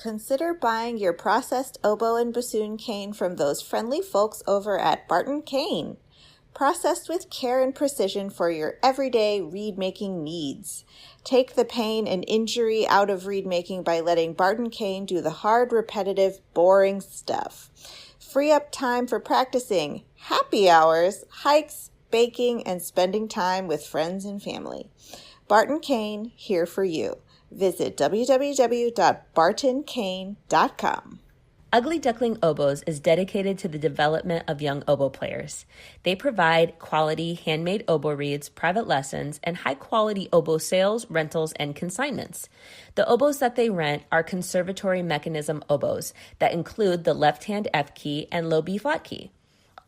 consider buying your processed oboe and bassoon cane from those friendly folks over at Barton Cane. Processed with care and precision for your everyday reed-making needs. Take the pain and injury out of reed-making by letting Barton Cane do the hard, repetitive, boring stuff. Free up time for practicing, happy hours, hikes, baking, and spending time with friends and family. Barton Cane, here for you. Visit www.bartoncane.com. Ugly Duckling Oboes is dedicated to the development of young oboe players. They provide quality handmade oboe reeds, private lessons, and high-quality oboe sales, rentals, and consignments. The oboes that they rent are conservatory mechanism oboes that include the left-hand F key and low B flat key.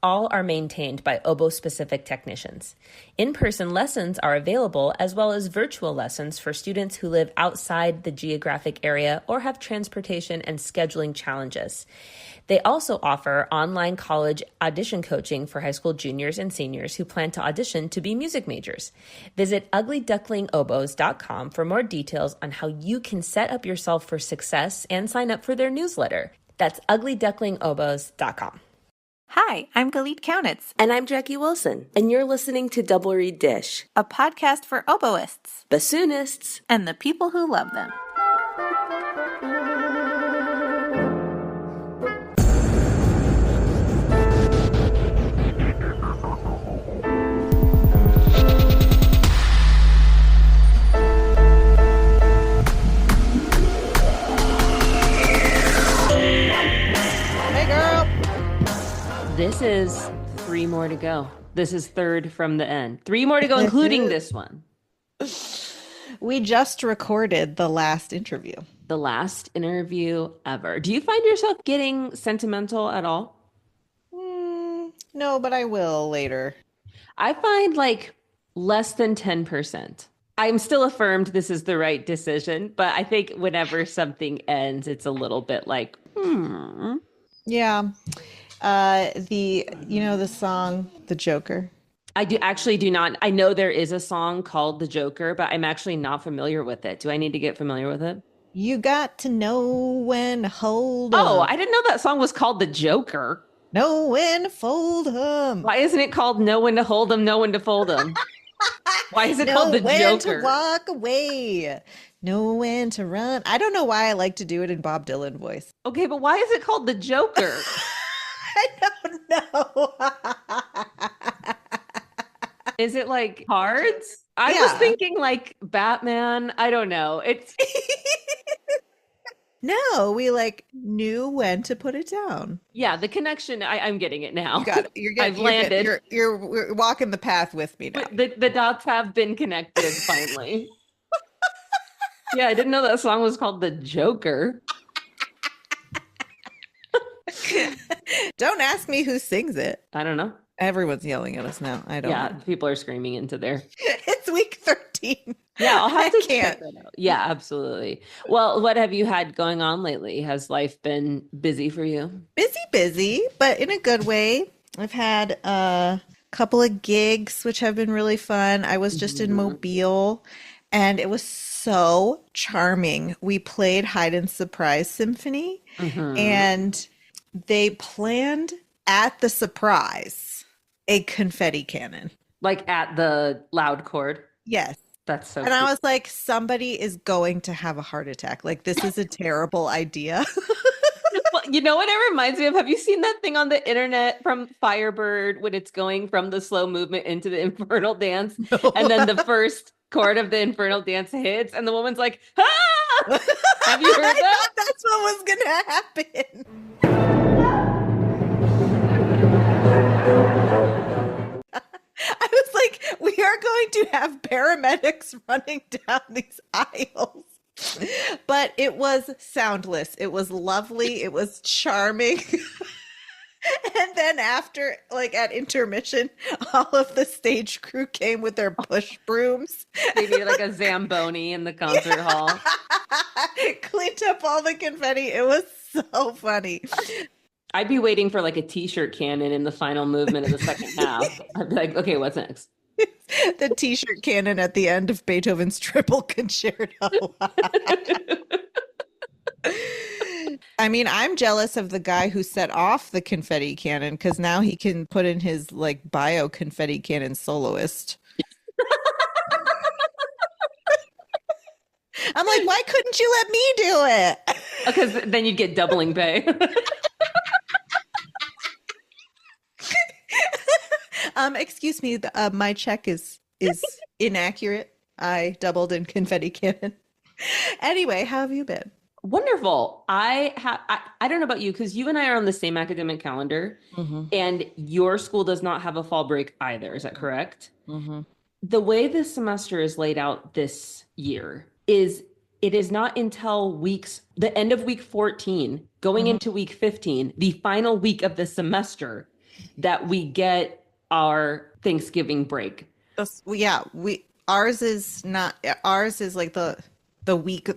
All are maintained by oboe-specific technicians. In-person lessons are available, as well as virtual lessons for students who live outside the geographic area or have transportation and scheduling challenges. They also offer online college audition coaching for high school juniors and seniors who plan to audition to be music majors. Visit uglyducklingoboes.com for more details on how you can set up yourself for success and sign up for their newsletter. That's uglyducklingoboes.com. Hi, I'm Galit Kaunitz. And I'm Jackie Wilson, and you're listening to Double Reed Dish, a podcast for oboists, bassoonists, and the people who love them. This is 3 more to go. This is third from the end. 3 more to go, including this one. We just recorded the last interview. The last interview ever. Do you find yourself getting sentimental at all? No, but I will later. I find like less than 10%. I'm still affirmed this is the right decision, but I think whenever something ends, it's a little bit like, Yeah. The song, The Joker. I do not. I know there is a song called The Joker, but I'm actually not familiar with it. Do I need to get familiar with it? You got to know when to hold 'em. Oh, I didn't know that song was called The Joker. Know when to fold 'em. Why isn't it called Know When to Hold 'Em, Know When to Fold 'Em? Why is it called The Know Joker? when to walk away. Know when to run. I don't know why I like to do it in Bob Dylan voice. Okay, but why is it called The Joker? I don't know. Is it like cards? I Yeah. was thinking like Batman. I don't know. It's No, we knew when to put it down. yeah, the connection. I'm getting it now. You got it. I've landed. You're walking the path with me now. The dots have been connected finally. Yeah, I didn't know that song was called The Joker. Don't ask me who sings it. I don't know. Everyone's yelling at us now. I don't Yeah, know. people are screaming into there. It's week 13. Yeah, I'll have to can't. check that out. Yeah, absolutely. Well, what have you had going on lately? Has life been busy for you? Busy, but in a good way. I've had a couple of gigs, which have been really fun. I was just in Mobile, and it was so charming. We played Hide and Surprise Symphony, and they planned at the surprise a confetti cannon. Like at the loud chord? Yes. That's so And cute. I was like, somebody is going to have a heart attack. Like, this is a terrible idea. Well, you know what it reminds me of? Have you seen that thing on the internet from Firebird when it's going from the slow movement into the infernal dance? No. And then the first chord of the infernal dance hits and the woman's like, ah! Have you heard I that? thought that's what was going to happen. I was like, we are going to have paramedics running down these aisles. But it was soundless. It was lovely. It was charming. And then after, at intermission, all of the stage crew came with their push brooms. They need like a Zamboni in the concert hall. Cleaned up all the confetti. It was so funny. I'd be waiting for like a t-shirt cannon in the final movement of the second half. I'd be like, okay, what's next? The t-shirt cannon at the end of Beethoven's Triple Concerto. I mean, I'm jealous of the guy who set off the confetti cannon because now he can put in his like bio confetti cannon soloist. I'm like, why couldn't you let me do it? Because then you'd get doubling pay. Excuse me, my check is inaccurate. I doubled in confetti cannon. Anyway, how have you been? Wonderful. I don't know about you because you and I are on the same academic calendar, Hmm. and your school does not have a fall break either. Is that correct? Hmm. The way this semester is laid out this year is it is not until the end of week 14, going Hmm. into week 15, the final week of the semester, that we get our Thanksgiving break. Yeah, we ours is not ours is like the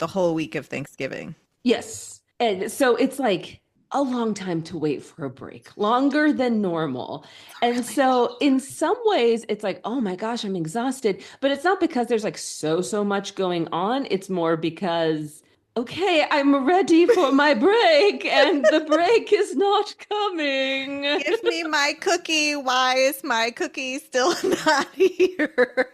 whole week of Thanksgiving. Yes. And so it's like a long time to wait for a break, longer than normal. And Really? so in some ways, it's like, oh my gosh, I'm exhausted. But it's not because there's like so much going on. It's more because, okay, I'm ready for my break and the break is not coming. Give me my cookie. Why is my cookie still not here?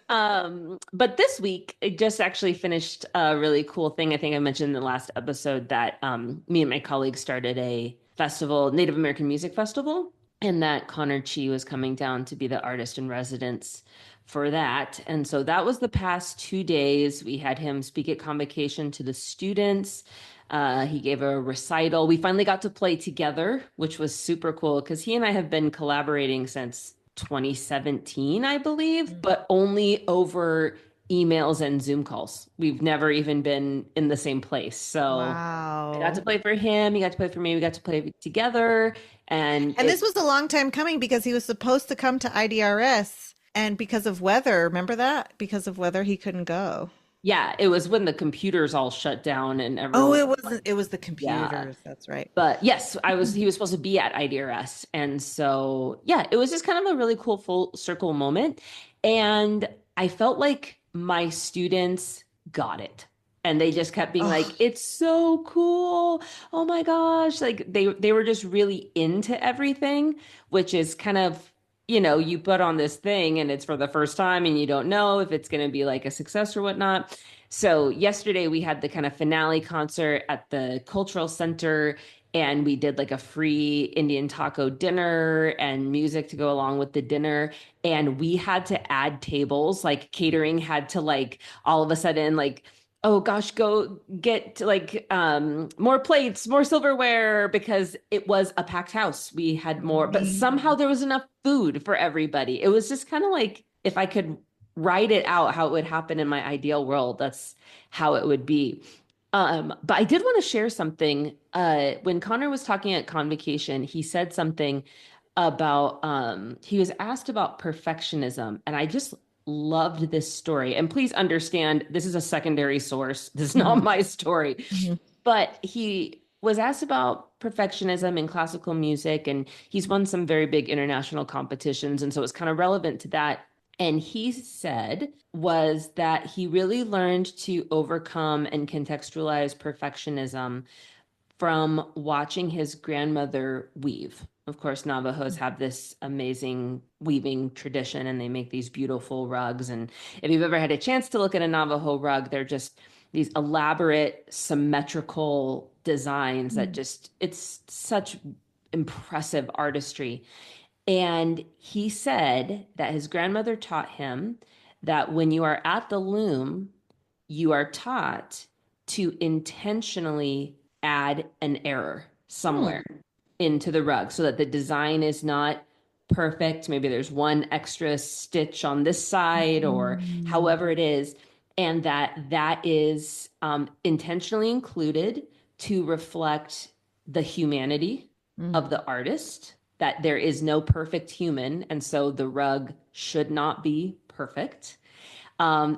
But this week, I just actually finished a really cool thing. I think I mentioned in the last episode that me and my colleagues started a festival, Native American Music Festival, and that Connor Chi was coming down to be the artist in residence for that. And so that was the past 2 days. We had him speak at convocation to the students. He gave a recital. We finally got to play together, which was super cool because he and I have been collaborating since 2017, I believe, but only over emails and Zoom calls. We've never even been in the same place. So I got to Wow. play for him. He got to play for me. We got to play together. And And this was a long time coming because he was supposed to come to IDRS, and because of weather, remember that? Because of weather, he couldn't go. yeah, it was when the computers all shut down and Oh, everyone, it was the yeah. computers. That's right. But yes, he was supposed to be at IDRS. And so, yeah, it was just kind of a really cool full circle moment. And I felt like my students got it. And they just kept being like, Oh, it's so cool. Oh my gosh. Like they were just really into everything, which is kind of, you put on this thing and it's for the first time and you don't know if it's going to be like a success or whatnot. So yesterday we had the kind of finale concert at the cultural center, and we did like a free Indian taco dinner and music to go along with the dinner. And we had to add tables, like catering had to like all of a sudden like, oh gosh, go get like more plates, more silverware, because it was a packed house. We had more, but somehow amazing. there was enough food for everybody. It was just kind of like if I could write it out how it would happen in my ideal world, that's how it would be. But I did want to share something. When Connor was talking at Convocation, he said something about he was asked about perfectionism, and I just loved this story. And please understand, this is a secondary source. This is not Mhm. my story. Mhm. But he was asked about perfectionism in classical music, and he's won some very big international competitions, and so it's kind of relevant to that. And he said was that he really learned to overcome and contextualize perfectionism from watching his grandmother weave. Of course, Navajos have this amazing weaving tradition and they make these beautiful rugs. And if you've ever had a chance to look at a Navajo rug, they're just these elaborate, symmetrical designs that just, it's such impressive artistry. And he said that his grandmother taught him that when you are at the loom, you are taught to intentionally add an error Hmm. somewhere into the rug so that the design is not perfect. Maybe there's one extra stitch on this side or Mm. however it is. And that is intentionally included to reflect the humanity Mm. of the artist, that there is no perfect human. And so the rug should not be perfect.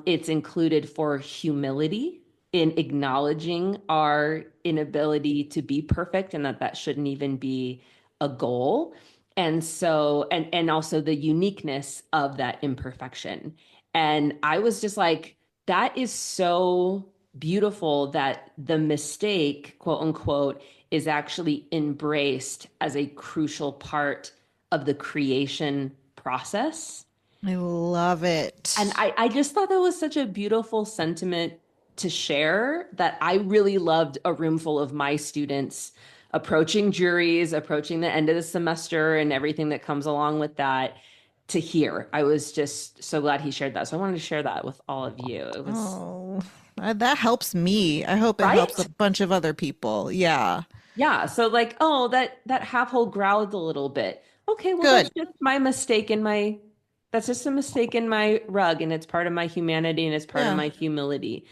It's included for humility in acknowledging our inability to be perfect and that that shouldn't even be a goal. And so, and also the uniqueness of that imperfection. And I was just like, that is so beautiful that the mistake, quote unquote, is actually embraced as a crucial part of the creation process. I love it. And I just thought that was such a beautiful sentiment to share that I really loved a room full of my students approaching juries, approaching the end of the semester and everything that comes along with that to hear. I was just so glad he shared that. So I wanted to share that with all of you. It was Oh, that helps me. I hope it helps right. a bunch of other people. Yeah. Yeah. So like, oh, that half hole growled a little bit. Okay, well, Good. that's just a mistake in my rug, and it's part of my humanity and it's part of Yeah. my humility.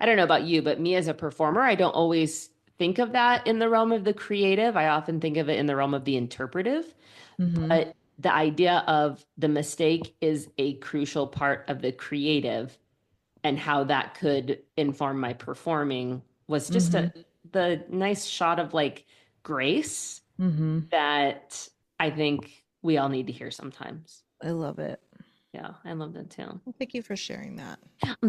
I don't know about you, but me as a performer, I don't always think of that in the realm of the creative. I often think of it in the realm of the interpretive. Mm-hmm. But the idea of the mistake is a crucial part of the creative, and how that could inform my performing was just Mm-hmm. the nice shot of like grace Mm-hmm. that I think we all need to hear sometimes. I love it. Yeah, I love that too. Well, thank you for sharing that.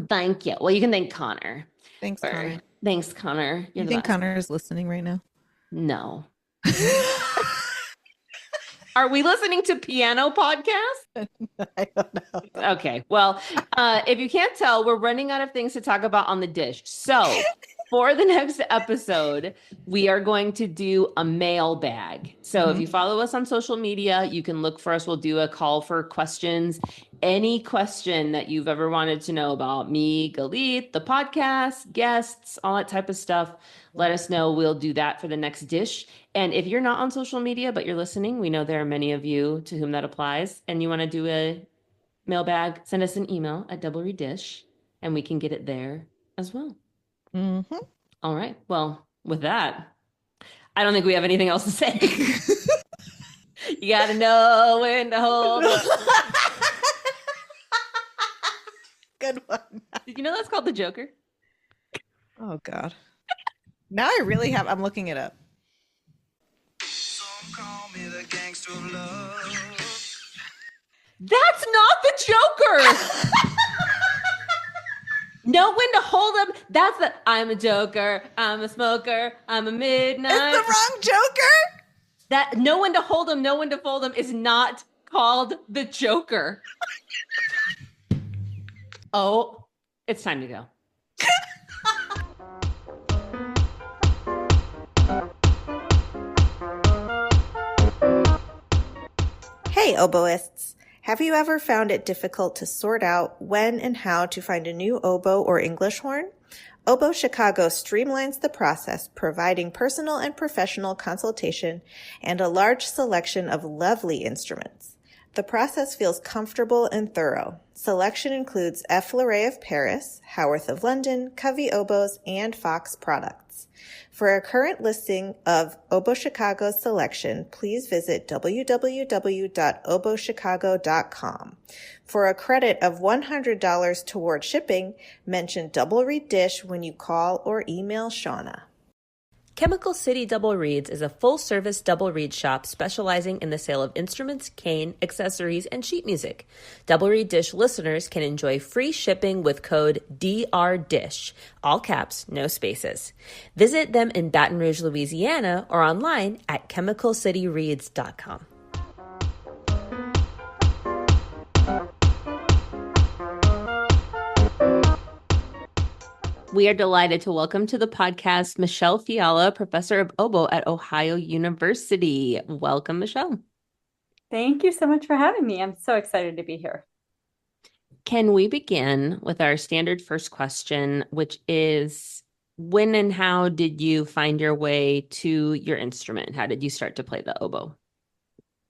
Thank you. Well, you can thank Connor. Thanks, Or Connor. thanks, Connor. You're You the think best. Connor is listening right now? No. Are we listening to piano podcast? I don't know. Okay. Well, if you can't tell, we're running out of things to talk about on the dish. So for the next episode, we are going to do a mailbag. So if you follow us on social media, you can look for us. We'll do a call for questions. Any question that you've ever wanted to know about me, Galit, the podcast, guests, all that type of stuff, let us know. We'll do that for the next dish. And if you're not on social media, but you're listening, we know there are many of you to whom that applies, and you want to do a mailbag, send us an email at Double Redish, and we can get it there as well. Mm-hmm. All right. Well, with that, I don't think we have anything else to say. You got to know when to hold up. Good one. Did you know that's called the Joker? Oh God. Now I really have. I'm looking it up. Some call me the gangster of love. That's not the Joker. Know when to hold up. That's the I'm a joker, I'm a smoker, I'm a midnight. It's the wrong Joker. That know when to hold them, know when to fold them is not called the Joker. Oh, it's time to go. Hey, oboists! Have you ever found it difficult to sort out when and how to find a new oboe or English horn? Oboe Chicago streamlines the process, providing personal and professional consultation and a large selection of lovely instruments. The process feels comfortable and thorough. Selection includes F. Fleuret of Paris, Howarth of London, Covey oboes, and Fox products. For a current listing of Oboe Chicago's selection, please visit www.oboechicago.com. For a credit of $100 toward shipping, mention Double Reed Dish when you call or email Shauna. Chemical City Double Reeds is a full-service double reed shop specializing in the sale of instruments, cane, accessories, and sheet music. Double Reed Dish listeners can enjoy free shipping with code DRDISH, all caps, no spaces. Visit them in Baton Rouge, Louisiana, or online at chemicalcityreeds.com. We are delighted to welcome to the podcast Michele Fiala, professor of oboe at Ohio University. Welcome, Michele. Thank you so much for having me. I'm so excited to be here. Can we begin with our standard first question, which is when and how did you find your way to your instrument? How did you start to play the oboe?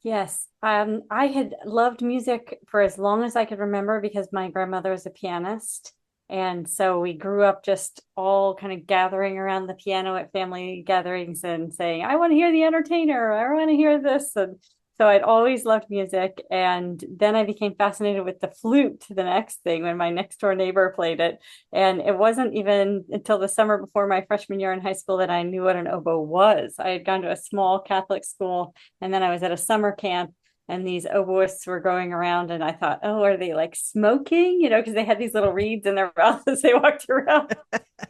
Yes, I had loved music for as long as I could remember because my grandmother was a pianist. And so we grew up just all kind of gathering around the piano at family gatherings and saying, I want to hear the entertainer, I want to hear this. And so I'd always loved music. And then I became fascinated with the flute, the next thing, when my next door neighbor played it. And it wasn't even until the summer before my freshman year in high school that I knew what an oboe was. I had gone to a small Catholic school, and then I was at a summer camp and these oboists were going around, and I thought, oh, are they like smoking? You know, because they had these little reeds in their mouth as they walked around.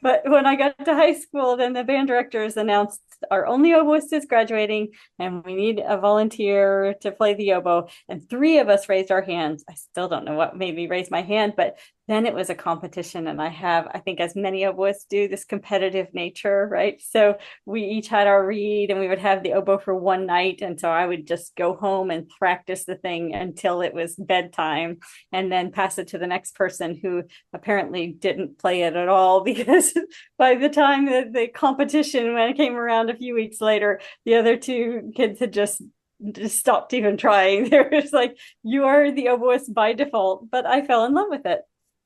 But when I got to high school, then the band directors announced our only oboist is graduating, and we need a volunteer to play the oboe. And three of us raised our hands. I still don't know what made me raise my hand, but then it was a competition. And I think, as many oboists do, this competitive nature, right? So we each had our reed, and we would have the oboe for one night. And so I would just go home and practice the thing until it was bedtime, and then pass it to the next person who apparently didn't play it at all, because by the time that the competition, when it came around a few weeks later, the other two kids had just stopped even trying. They were just like, you are the oboist by default. But I fell in love with it.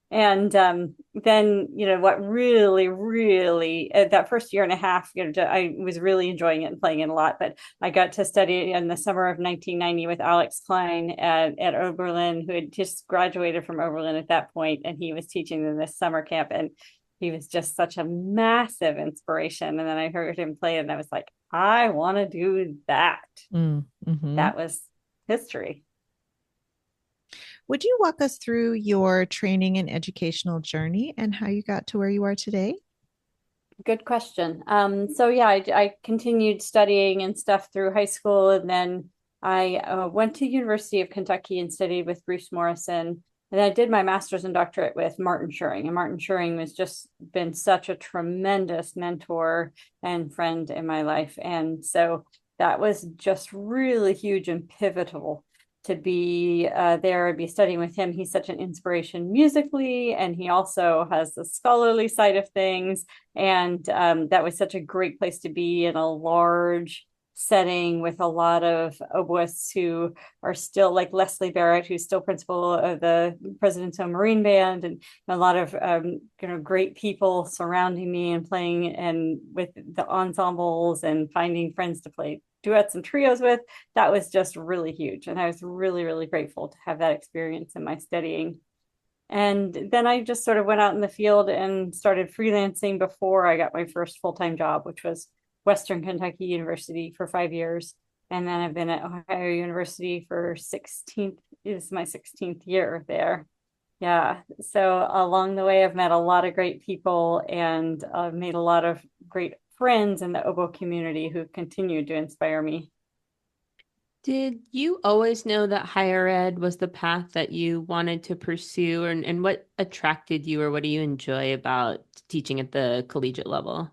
And then, what really, that first year and a half, I was really enjoying it and playing it a lot. But I got to study in the summer of 1990 with Alex Klein at Oberlin, who had just graduated from Oberlin at that point, and he was teaching in this summer camp. And he was just such a massive inspiration. And then I heard him play it, and I was like, I want to do that. Mm-hmm. That was history. Would you walk us through your training and educational journey and how you got to where you are today? Good question. So yeah, I continued studying and stuff through high school, and then I went to University of Kentucky and studied with Bruce Morrison. And I did my master's and doctorate with Martin Schuring. And Martin Schuring has just been such a tremendous mentor and friend in my life. And so that was just really huge and pivotal to be there and be studying with him. He's such an inspiration musically, and he also has the scholarly side of things. And that was such a great place to be, in a large setting with a lot of oboists who are still, like Leslie Barrett, who's still principal of the President's Own Marine Band, and a lot of great people surrounding me and playing, and with the ensembles and finding friends to play duets and trios with. That was just really huge, and I was really, really grateful to have that experience in my studying. And then I just sort of went out in the field and started freelancing before I got my first full-time job, which was Western Kentucky University for 5 years. And then I've been at Ohio University for my 16th year there. Yeah. So along the way, I've met a lot of great people, and I've made a lot of great friends in the oboe community who continue to inspire me. Did you always know that higher ed was the path that you wanted to pursue, and what attracted you, or what do you enjoy about teaching at the collegiate level?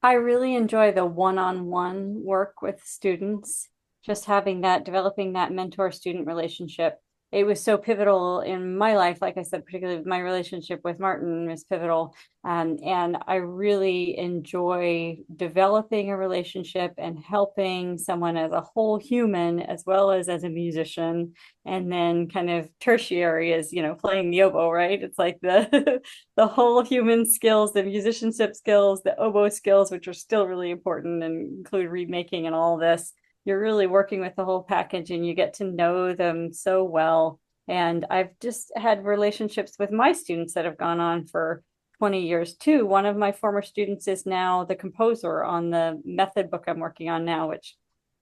I really enjoy the one-on-one work with students, just developing that mentor-student relationship. It was so pivotal in my life. Like I said, particularly my relationship with Martin was pivotal. And I really enjoy developing a relationship and helping someone as a whole human, as well as a musician. And then kind of tertiary is, playing the oboe, right? It's like the whole human skills, the musicianship skills, the oboe skills, which are still really important and include reed making and all this. You're really working with the whole package, and you get to know them so well. And I've just had relationships with my students that have gone on for 20 years too. One of my former students is now the composer on the method book I'm working on now, which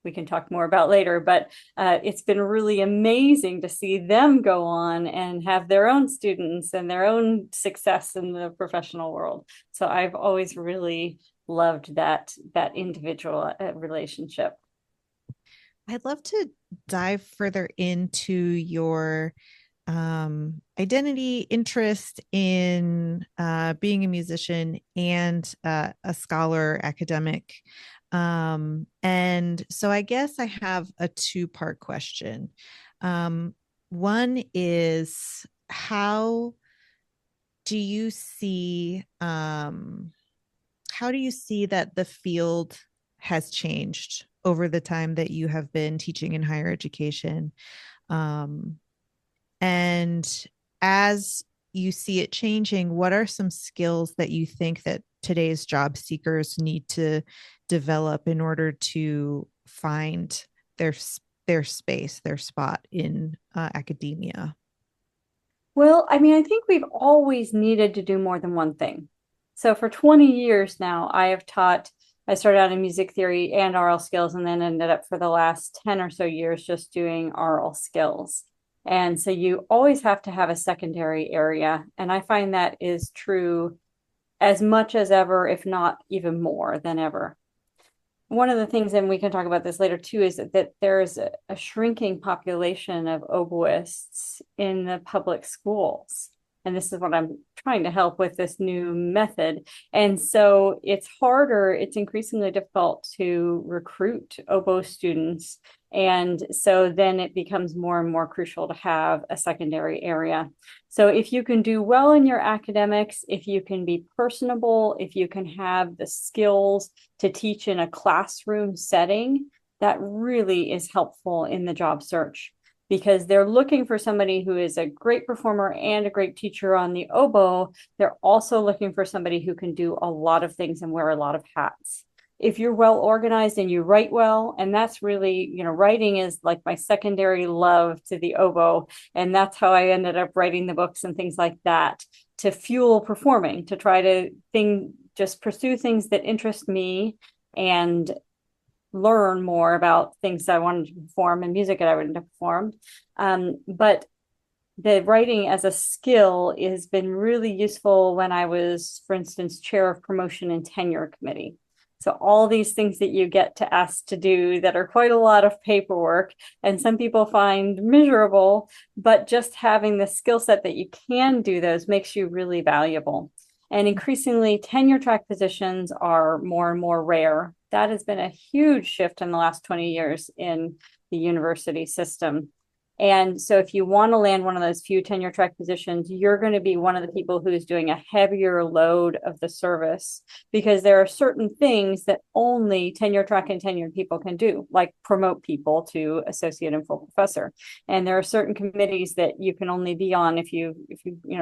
we can talk more about later. But it's been really amazing to see them go on and have their own students and their own success in the professional world. So I've always really loved that individual relationship. I'd love to dive further into your identity, interest in being a musician and a scholar, academic. And so I guess I have a two-part question. One is, how do you see that the field has changed over the time that you have been teaching in higher education? And as you see it changing, what are some skills that you think that today's job seekers need to develop in order to find their space, their spot in academia? Well, I mean, I think we've always needed to do more than one thing. So for 20 years now, I have taught I started out in music theory and aural skills, and then ended up for the last 10 or so years just doing aural skills. And so you always have to have a secondary area. And I find that is true as much as ever, if not even more than ever. One of the things, and we can talk about this later too, is that there's a shrinking population of oboists in the public schools. And this is what I'm trying to help with this new method. And so it's harder, it's increasingly difficult to recruit oboe students. And so then it becomes more and more crucial to have a secondary area. So if you can do well in your academics, if you can be personable, if you can have the skills to teach in a classroom setting, that really is helpful in the job search, because they're looking for somebody who is a great performer and a great teacher on the oboe. They're also looking for somebody who can do a lot of things and wear a lot of hats. If you're well organized and you write well, and that's really, writing is like my secondary love to the oboe. And that's how I ended up writing the books and things like that, to fuel performing, to try to just pursue things that interest me and learn more about things I wanted to perform and music that I wanted to perform. But the writing as a skill has been really useful when I was, for instance, chair of promotion and tenure committee. So all these things that you get to ask to do that are quite a lot of paperwork, and some people find miserable, but just having the skill set that you can do those makes you really valuable. And increasingly, tenure track positions are more and more rare. That has been a huge shift in the last 20 years in the university system. And so if you want to land one of those few tenure track positions, you're going to be one of the people who's doing a heavier load of the service, because there are certain things that only tenure track and tenured people can do, like promote people to associate and full professor. And there are certain committees that you can only be on if you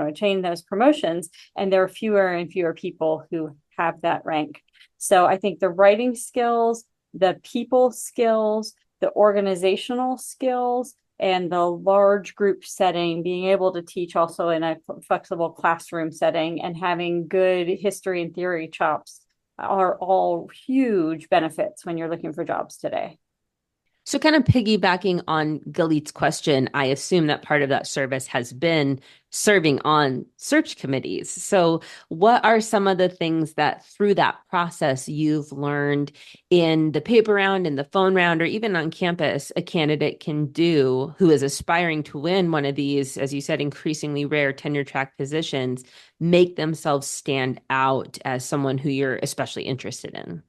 attain those promotions, and there are fewer and fewer people who have that rank. So I think the writing skills, the people skills, the organizational skills, and the large group setting, being able to teach also in a flexible classroom setting, and having good history and theory chops are all huge benefits when you're looking for jobs today. So kind of piggybacking on Galit's question, I assume that part of that service has been serving on search committees. So what are some of the things that through that process you've learned in the paper round, in the phone round, or even on campus, a candidate can do who is aspiring to win one of these, as you said, increasingly rare tenure track positions, make themselves stand out as someone who you're especially interested in?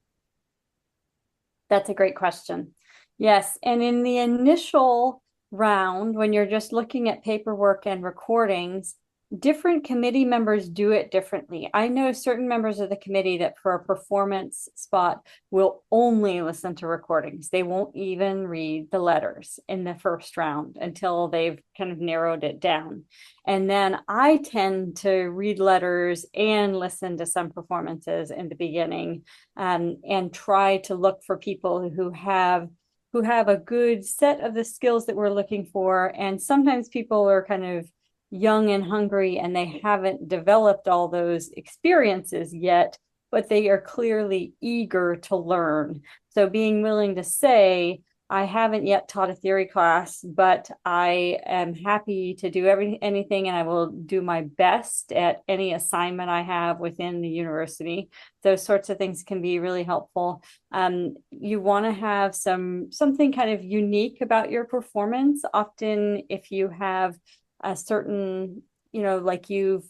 That's a great question. Yes. And in the initial round, when you're just looking at paperwork and recordings, different committee members do it differently. I know certain members of the committee that for a performance spot will only listen to recordings. They won't even read the letters in the first round until they've kind of narrowed it down. And then I tend to read letters and listen to some performances in the beginning, and try to look for people who have a good set of the skills that we're looking for. And sometimes people are kind of young and hungry and they haven't developed all those experiences yet, but they are clearly eager to learn. So being willing to say, I haven't yet taught a theory class, but I am happy to do anything, and I will do my best at any assignment I have within the university. Those sorts of things can be really helpful. You want to have something kind of unique about your performance. Often if you have a certain, like you've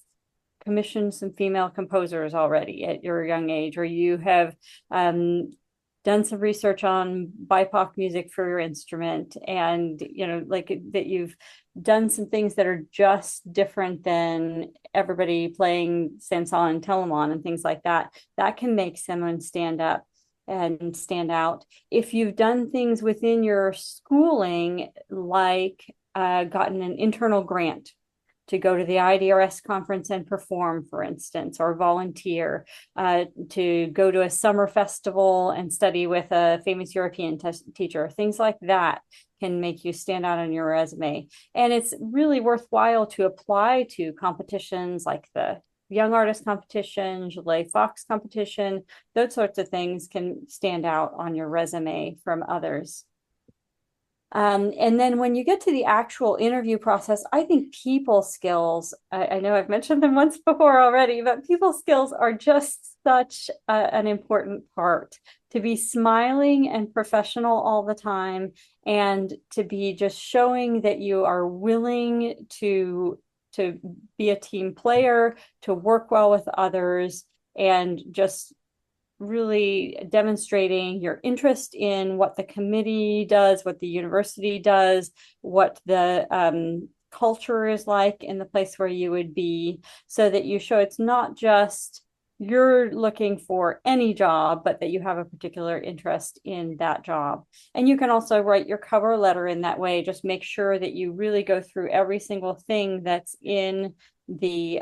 commissioned some female composers already at your young age, or you have done some research on BIPOC music for your instrument, and like that you've done some things that are just different than everybody playing Sanson and Telemon and things like that, that can make someone stand up and stand out. If you've done things within your schooling, like gotten an internal grant to go to the IDRS conference and perform, for instance, or volunteer, to go to a summer festival and study with a famous European teacher. Things like that can make you stand out on your resume. And it's really worthwhile to apply to competitions like the young artist competition, Gillet Fox competition, those sorts of things can stand out on your resume from others. And then when you get to the actual interview process, I think people skills, I know I've mentioned them once before already, but people skills are just such an important part. To be smiling and professional all the time, and to be just showing that you are willing to be a team player, to work well with others, and just really demonstrating your interest in what the committee does, what the university does, what the culture is like in the place where you would be, so that you show it's not just you're looking for any job, but that you have a particular interest in that job. And you can also write your cover letter in that way. Just make sure that you really go through every single thing that's in the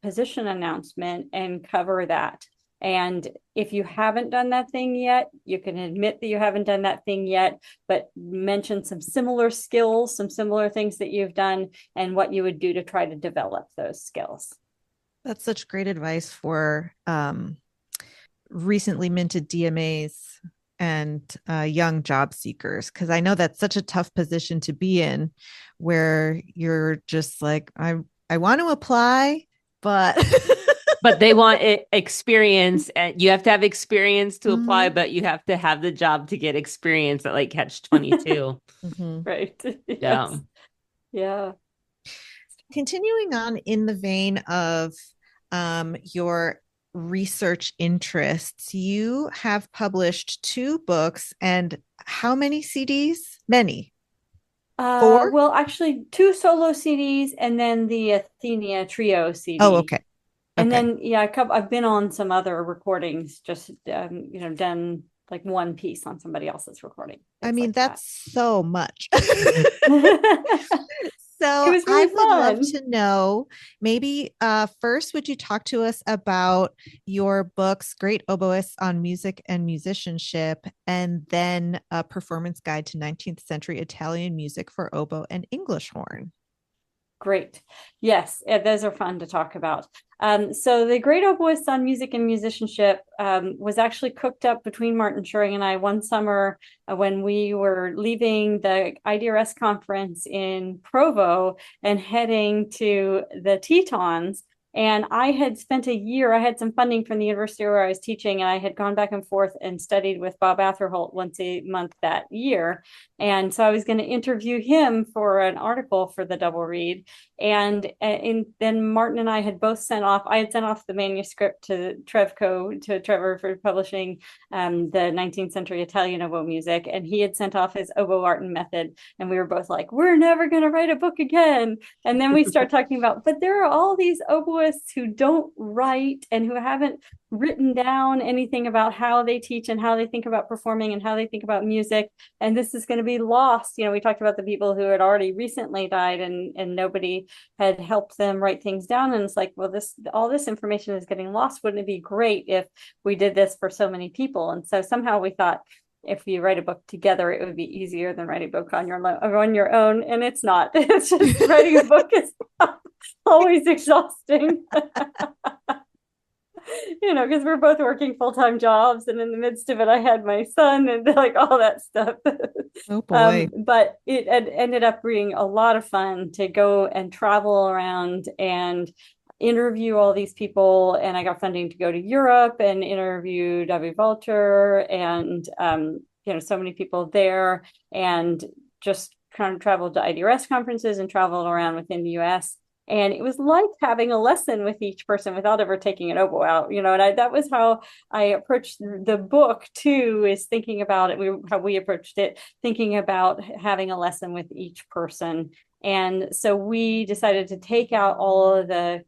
position announcement and cover that. And if you haven't done that thing yet, you can admit that you haven't done that thing yet, but mention some similar skills, some similar things that you've done, and what you would do to try to develop those skills. That's such great advice for recently minted DMAs and young job seekers, because I know that's such a tough position to be in, where you're just like, I want to apply, but but they want experience, and you have to have experience to apply, but you have to have the job to get experience at like catch 22. Right. Yeah. Yes. Yeah. Continuing on in the vein of your research interests, you have published 2 books and how many CDs? Many. 4? Well, actually 2 solo CDs and then the Athenia trio CD. Oh, okay. And then, yeah, I've been on some other recordings, just, done like one piece on somebody else's recording. I mean, like that's so much. So It was really I would love fun. to know, maybe first, would you talk to us about your books, Great Oboists on Music and Musicianship, and then a performance guide to 19th century Italian music for oboe and English horn? Great. Yes, those are fun to talk about. So the Great Oboists on Music and Musicianship was actually cooked up between Martin Schuring and I one summer when we were leaving the IDRS conference in Provo and heading to the Tetons. And I had spent a year, I had some funding from the university where I was teaching, and I had gone back and forth and studied with Bob Atherholt once a month that year. And so I was going to interview him for an article for the Double Read. And then Martin and I had both sent off, I had sent off the manuscript to Trevco, to Trevor, for publishing the 19th century Italian oboe music. And he had sent off his oboe art and method. And we were both like, we're never going to write a book again. And then we start talking about, but there are all these oboists who don't write and who haven't written down anything about how they teach and how they think about performing and how they think about music. And this is going to be lost. We talked about the people who had already recently died and nobody had helped them write things down. And it's like, well, all this information is getting lost. Wouldn't it be great if we did this for so many people? And so somehow we thought, if you write a book together, it would be easier than writing a book on your own. And it's not. It's just writing a book is always exhausting. Because we're both working full-time jobs, and in the midst of it, I had my son and like all that stuff. Oh boy. But it ended up being a lot of fun to go and travel around and interview all these people. And I got funding to go to Europe and interview David Walter and so many people there, and just kind of traveled to IDRS conferences and traveled around within the US. And it was like having a lesson with each person without ever taking an oboe out, and that was how I approached the book too, is thinking about it, how we approached it, thinking about having a lesson with each person. And so we decided to take out all of the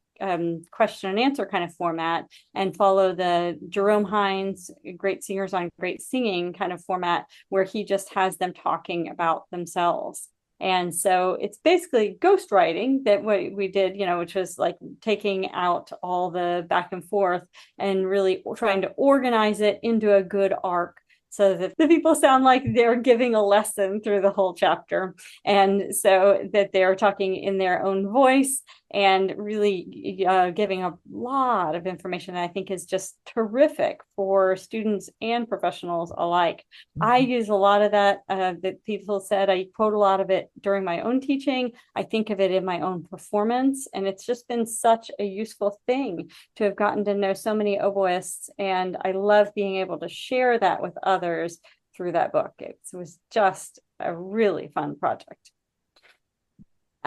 question and answer kind of format and follow the Jerome Hines Great Singers on Great Singing kind of format, where he just has them talking about themselves. And so it's basically ghostwriting that we did, which was like taking out all the back and forth and really trying to organize it into a good arc, so that the people sound like they're giving a lesson through the whole chapter, and so that they're talking in their own voice, and really giving a lot of information that I think is just terrific for students and professionals alike. I use a lot of that that people said. I quote a lot of it during my own teaching. I think of it in my own performance, and it's just been such a useful thing to have gotten to know so many oboists, and I love being able to share that with others through that book. It was just a really fun project.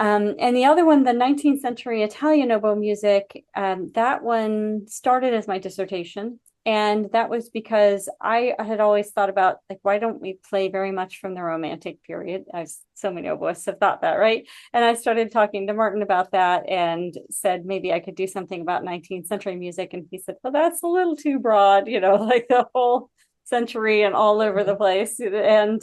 And the other one, the 19th century Italian oboe music, that one started as my dissertation. And that was because I had always thought about, like, why don't we play very much from the Romantic period? As so many oboists have thought that, right? And I started talking to Martin about that and said maybe I could do something about 19th century music. And he said, well, that's a little too broad, like the whole century and all over the place. And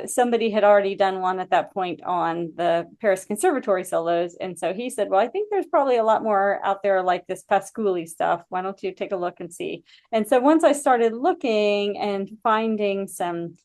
somebody had already done one at that point on the Paris Conservatory solos. And so he said, well, I think there's probably a lot more out there like this Pasculi stuff. Why don't you take a look and see? And so once I started looking and finding some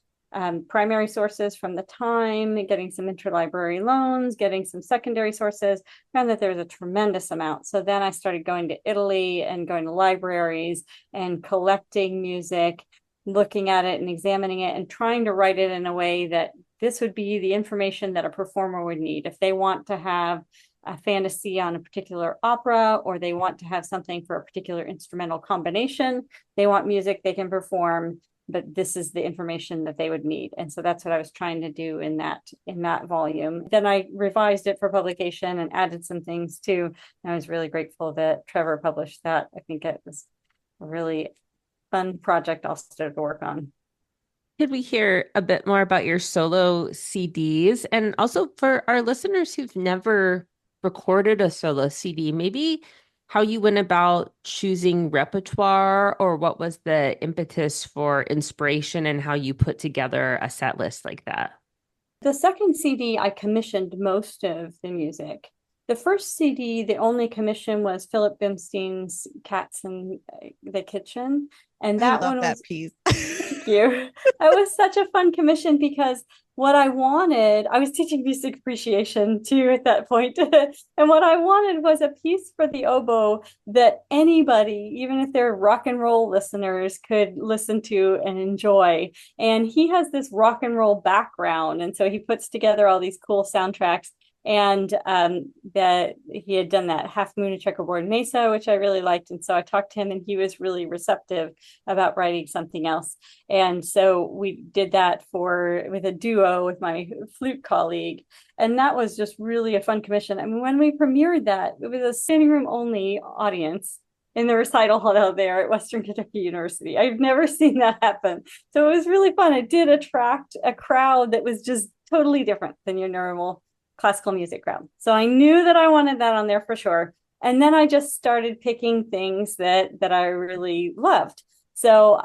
primary sources from the time, getting some interlibrary loans, getting some secondary sources, found that there was a tremendous amount. So then I started going to Italy and going to libraries and collecting music, looking at it and examining it and trying to write it in a way that this would be the information that a performer would need. If they want to have a fantasy on a particular opera, or they want to have something for a particular instrumental combination, they want music they can perform, but this is the information that they would need. And so that's what I was trying to do in that volume. Then I revised it for publication and added some things too. And I was really grateful that Trevor published that. I think it was a really fun project also to work on. Could we hear a bit more about your solo CDs? And also for our listeners who've never recorded a solo CD, maybe how you went about choosing repertoire, or what was the impetus for inspiration and how you put together a set list like that? The second CD, I commissioned most of the music. The first CD, the only commission was Philip Bimstein's Cats in the Kitchen. And that I love one that was, piece. thank you. It was such a fun commission because what I wanted, I was teaching music appreciation too at that point. And what I wanted was a piece for the oboe that anybody, even if they're rock and roll listeners, could listen to and enjoy. And he has this rock and roll background. And so he puts together all these cool soundtracks. And that he had done that Half Moon of Checkerboard Mesa, which I really liked. And so I talked to him, and he was really receptive about writing something else. And so we did that with a duo with my flute colleague. And that was just really a fun commission. I mean, when we premiered that, it was a standing room only audience in the recital hall out there at Western Kentucky University. I've never seen that happen. So it was really fun. It did attract a crowd that was just totally different than your normal classical music crowd. So I knew that I wanted that on there for sure. And then I just started picking things that I really loved. So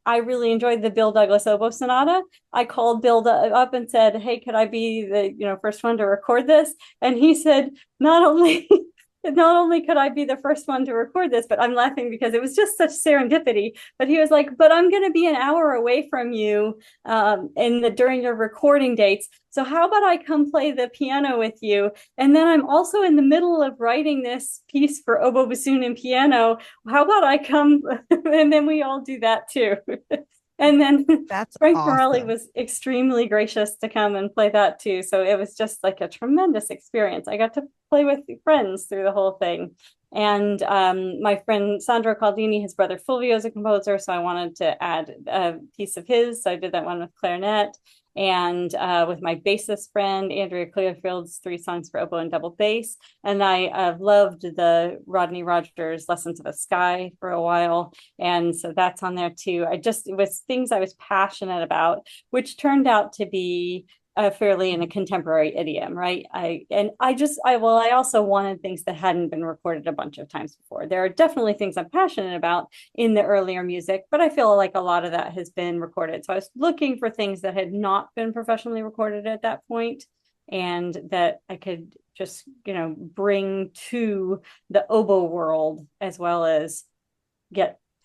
I really enjoyed the Bill Douglas Oboe Sonata. I called Bill up and said, hey, could I be the first one to record this? And he said, not only could I be the first one to record this, but I'm laughing because it was just such serendipity. But he was like, but I'm going to be an hour away from you during your recording dates. So how about I come play the piano with you? And then I'm also in the middle of writing this piece for oboe, bassoon, and piano. How about I come? And then we all do that too. And then That's Frank awesome. Morelli was extremely gracious to come and play that too. So it was just like a tremendous experience. I got to play with friends through the whole thing. And my friend Sandro Caldini, his brother Fulvio, is a composer. So I wanted to add a piece of his. So I did that one with clarinet. And with my bassist friend, Andrea Clearfield's 3 songs for oboe and double bass. And I loved the Rodney Rogers Lessons of a Sky for a while. And so that's on there too. It was things I was passionate about, which turned out to be fairly in a contemporary idiom, right? I also wanted things that hadn't been recorded a bunch of times before. There are definitely things I'm passionate about in the earlier music, but I feel like a lot of that has been recorded. So I was looking for things that had not been professionally recorded at that point, and that I could just, bring to the oboe world, as well as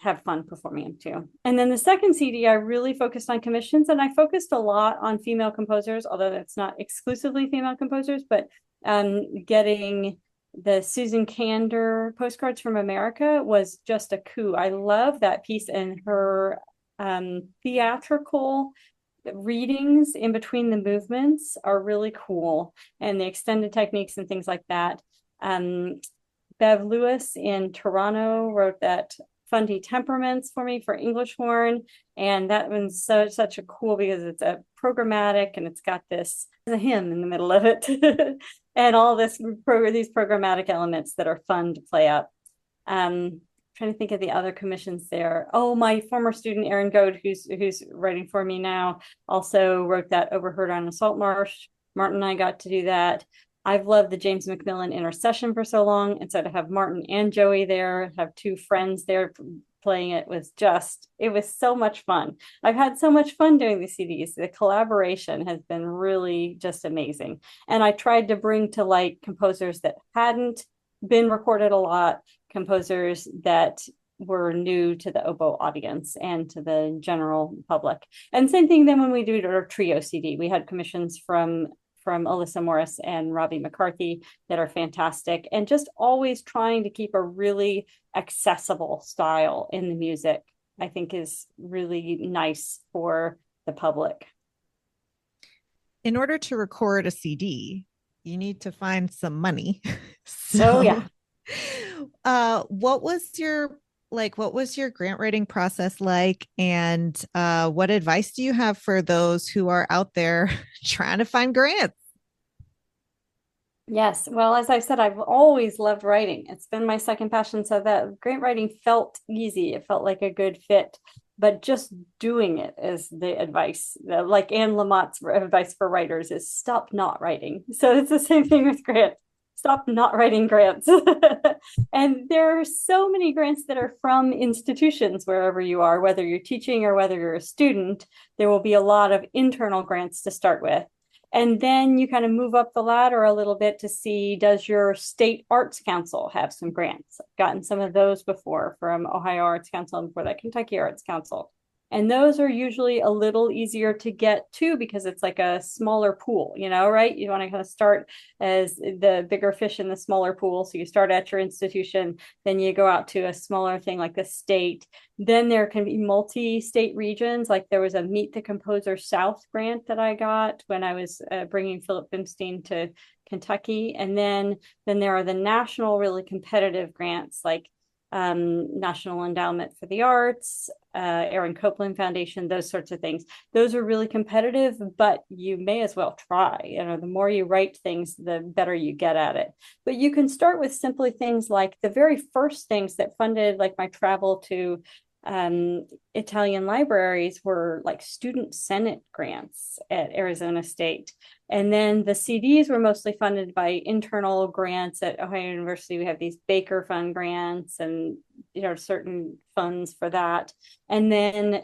have fun performing them too. And then the second CD, I really focused on commissions, and I focused a lot on female composers, although that's not exclusively female composers, but getting the Susan Kander Postcards from America was just a coup. I love that piece, and her theatrical readings in between the movements are really cool, and the extended techniques and things like that. Bev Lewis in Toronto wrote that Fundy Temperaments for me for English horn, and that one's such a cool because it's a programmatic and it's got this a hymn in the middle of it, and all these programmatic elements that are fun to play up. Trying to think of the other commissions there. Oh, my former student Erin Goad, who's writing for me now, also wrote that Overheard on a Salt Marsh. Martin and I got to do that. I've loved the James Macmillan Intercession for so long, and so to have Martin and Joey there, have two friends there playing it was so much fun. I've had so much fun doing the CDs. The collaboration has been really just amazing. And I tried to bring to light composers that hadn't been recorded a lot, composers that were new to the oboe audience and to the general public. And same thing then when we did our trio CD, we had commissions from Alyssa Morris and Robbie McCarthy that are fantastic, and just always trying to keep a really accessible style in the music, I think is really nice for the public. In order to record a CD, you need to find some money. So yeah. What was your grant writing process like? And what advice do you have for those who are out there trying to find grants? Yes. Well, as I've said, I've always loved writing. It's been my second passion. So that grant writing felt easy. It felt like a good fit. But just doing it is the advice. Like Anne Lamott's advice for writers is stop not writing. So it's the same thing with grants. Stop not writing grants. And there are so many grants that are from institutions wherever you are, whether you're teaching or whether you're a student. There will be a lot of internal grants to start with. And then you kind of move up the ladder a little bit to see, does your state arts council have some grants? I've gotten some of those before from Ohio Arts Council and before that Kentucky Arts Council. And those are usually a little easier to get to because it's like a smaller pool, right? You want to kind of start as the bigger fish in the smaller pool. So you start at your institution, then you go out to a smaller thing like the state. Then there can be multi-state regions. Like there was a Meet the Composer South grant that I got when I was bringing Philip Bimstein to Kentucky. And then there are the national really competitive grants like National Endowment for the Arts, Aaron Copland Foundation, those sorts of things. Those are really competitive, but you may as well try. The more you write things, the better you get at it. But you can start with simply things like the very first things that funded like my travel to Italian libraries were like student senate grants at Arizona State. And then the CDs were mostly funded by internal grants at Ohio University. We have these Baker Fund grants and, certain funds for that. And then,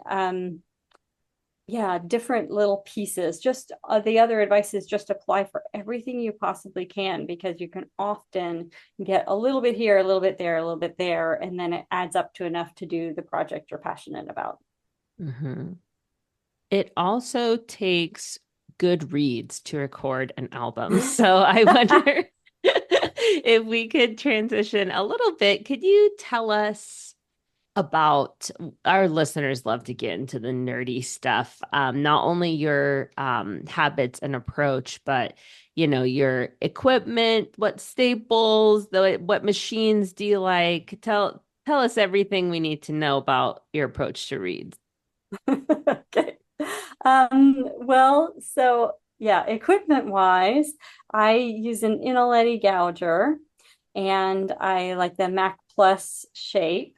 different little pieces. Just the other advice is just apply for everything you possibly can, because you can often get a little bit here, a little bit there, a little bit there, and then it adds up to enough to do the project you're passionate about. Mm-hmm. It also takes good reads to record an album. So I wonder if we could transition a little bit. Could you tell us about, our listeners love to get into the nerdy stuff, not only your habits and approach, but your equipment, what staples, what machines do you like? Tell us everything we need to know about your approach to reads. Okay. Well, so yeah, equipment wise, I use an Inaletti gouger, and I like the Mac Plus shape.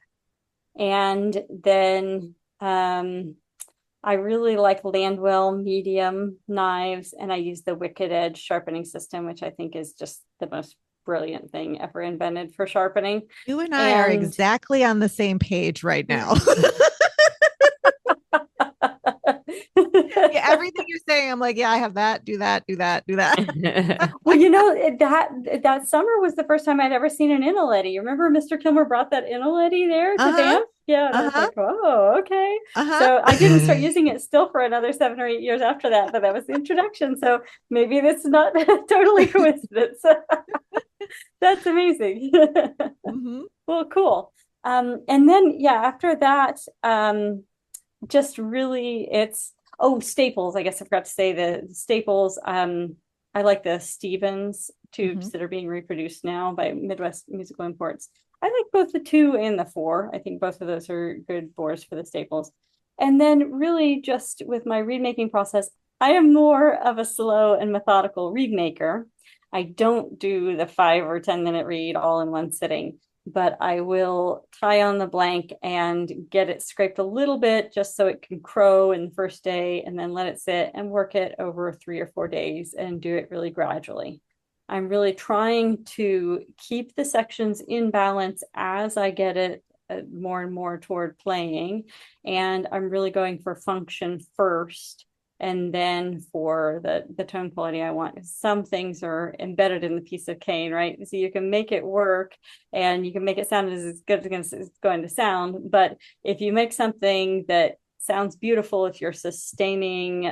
And then I really like Landwell medium knives, and I use the Wicked Edge sharpening system, which I think is just the most brilliant thing ever invented for sharpening. You and I are exactly on the same page right now. Yeah, everything you're saying, I'm like, yeah, I have that, do that. Well, that summer was the first time I'd ever seen an Inaletti. You remember Mr. Kilmer brought that Inaletti there to Banff? Yeah, and I was like, oh, okay. So I didn't start using it still for another 7 or 8 years after that, but that was the introduction. So maybe that's not totally coincidence. That's amazing. Hmm. Well, cool. And then yeah, after that, just really it's staples. I guess I forgot to say the staples. I like the Stevens Hmm. tubes that are being reproduced now by Midwest Musical Imports. I like both the 2 and the 4. I think both of those are good bores for the staples. And then really just with my reed making process, I am more of a slow and methodical reed maker. I don't do the 5 or 10 minute reed all in one sitting, but I will tie on the blank and get it scraped a little bit just so it can crow in the first day, and then let it sit and work it over 3 or 4 days and do it really gradually. I'm really trying to keep the sections in balance as I get it more and more toward playing. And I'm really going for function first and then for the tone quality I want. Some things are embedded in the piece of cane, right? So you can make it work and you can make it sound as good as it's going to sound. But if you make something that sounds beautiful, if you're sustaining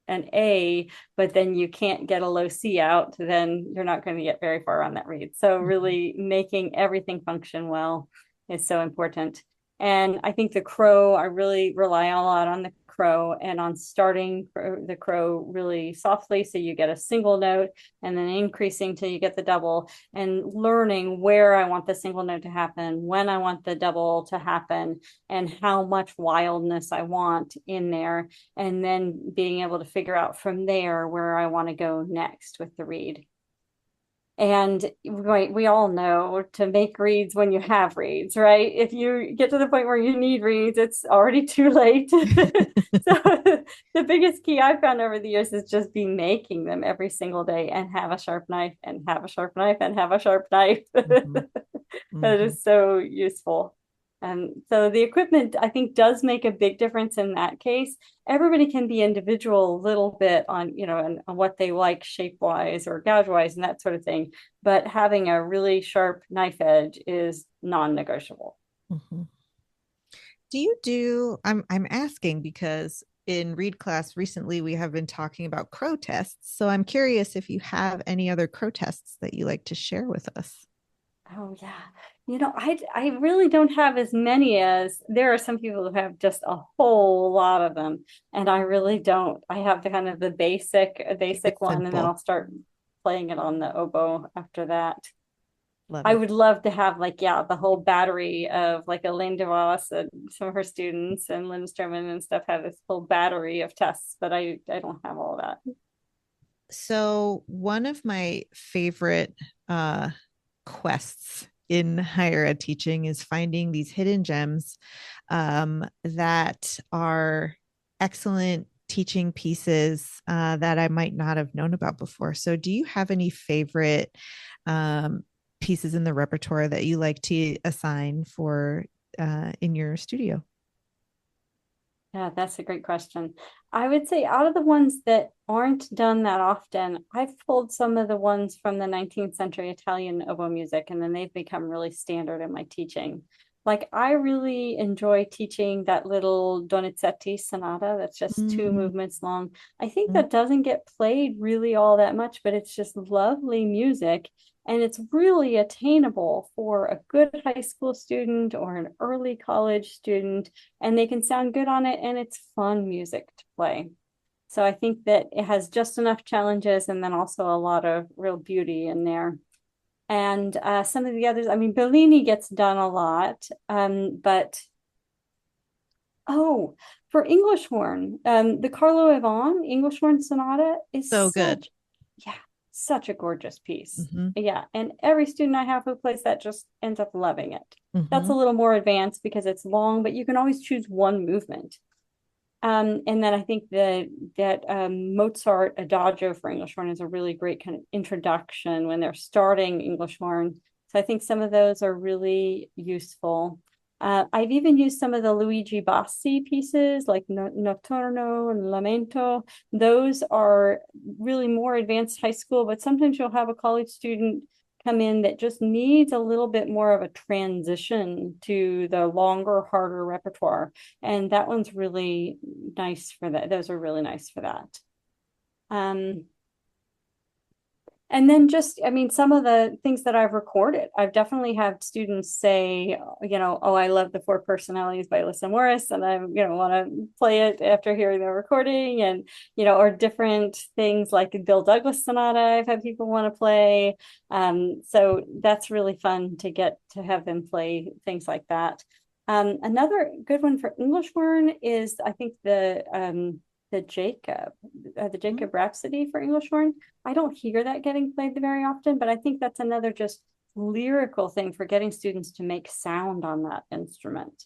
an A, but then you can't get a low C out, then you're not going to get very far on that reed. So really making everything function well is so important. And I think the crow, I really rely a lot on the crow and on starting the crow really softly so you get a single note and then increasing till you get the double, and learning where I want the single note to happen, when I want the double to happen, and how much wildness I want in there, and then being able to figure out from there where I want to go next with the reed. And we all know to make reeds when you have reeds, right? If you get to the point where you need reeds, it's already too late. So the biggest key I've found over the years is just be making them every single day and have a sharp knife and have a sharp knife and have a sharp knife. Hmm. That Hmm. is so useful. And so the equipment, I think, does make a big difference in that case. Everybody can be individual a little bit on, on what they like shape wise or gouge wise and that sort of thing. But having a really sharp knife edge is non-negotiable. Hmm. Do you do, I'm asking because in read class recently we have been talking about crow tests. So I'm curious if you have any other crow tests that you like to share with us. Oh yeah. I really don't have as many as there are some people who have just a whole lot of them. And I really don't. I have the kind of the Keep it basic one, and then simple. I'll start playing it on the oboe after that. Love I it. would love to have like, yeah, the whole battery of like Elaine DeVos and some of her students and Lindström and stuff have this whole battery of tests, but I don't have all that. So one of my favorite uh, quests in higher ed teaching is finding these hidden gems that are excellent teaching pieces that I might not have known about before. So, do you have any favorite um, pieces in the repertoire that you like to assign for in your studio? Yeah, that's a great question. I would say out of the ones that aren't done that often, I've pulled some of the ones from the 19th century Italian oboe music, and then they've become really standard in my teaching. Like, I really enjoy teaching that little Donizetti sonata that's just 2 movements long. I think Mm-hmm. that doesn't get played really all that much, but it's just lovely music. And it's really attainable for a good high school student or an early college student, and they can sound good on it, and it's fun music to play. So I think that it has just enough challenges and then also a lot of real beauty in there. And some of the others, I mean, Bellini gets done a lot, but oh, for English horn, the Carlo Ivan English horn sonata is So good. yeah, such a gorgeous piece. Mm-hmm. Yeah, and every student I have who plays that just ends up loving it. That's Mm-hmm. a little more advanced because it's long, but you can always choose one movement. And then I think that Mozart Adagio for English horn is a really great kind of introduction when they're starting English horn. So I think some of those are really useful. I've even used some of the Luigi Bassi pieces like Notturno and Lamento. Those are really more advanced high school, but sometimes you'll have a college student come in that just needs a little bit more of a transition to the longer, harder repertoire. And that one's really nice for that. Those are really nice for that. Um, And then just, I mean, some of the things that I've recorded, I've definitely had students say, oh, I love the Four Personalities by Alyssa Morris, and I, want to play it after hearing the recording, and, or different things like Bill Douglas Sonata, I've had people want to play. So that's really fun to get to have them play things like that. Another good one for English Learn is, I think, the Jacob, the Jacob Rhapsody for English Horn. I don't hear that getting played very often, but I think that's another just lyrical thing for getting students to make sound on that instrument.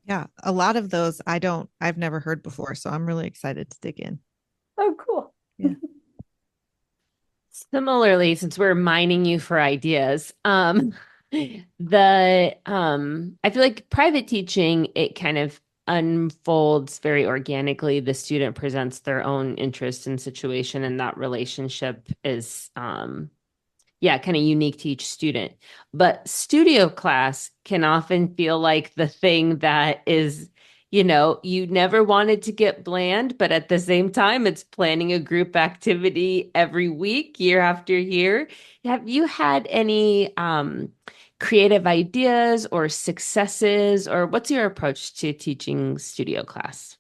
Yeah, a lot of those I've never heard before, so I'm really excited to dig in. Oh, cool. Yeah. Similarly, since we're mining you for ideas, I feel like private teaching, it kind of unfolds very organically. The student presents their own interest and situation, and that relationship is kind of unique to each student. But studio class can often feel like the thing that is, you never wanted to get bland, but at the same time, it's planning a group activity every week, year after year. Have you had any creative ideas or successes, or what's your approach to teaching studio class?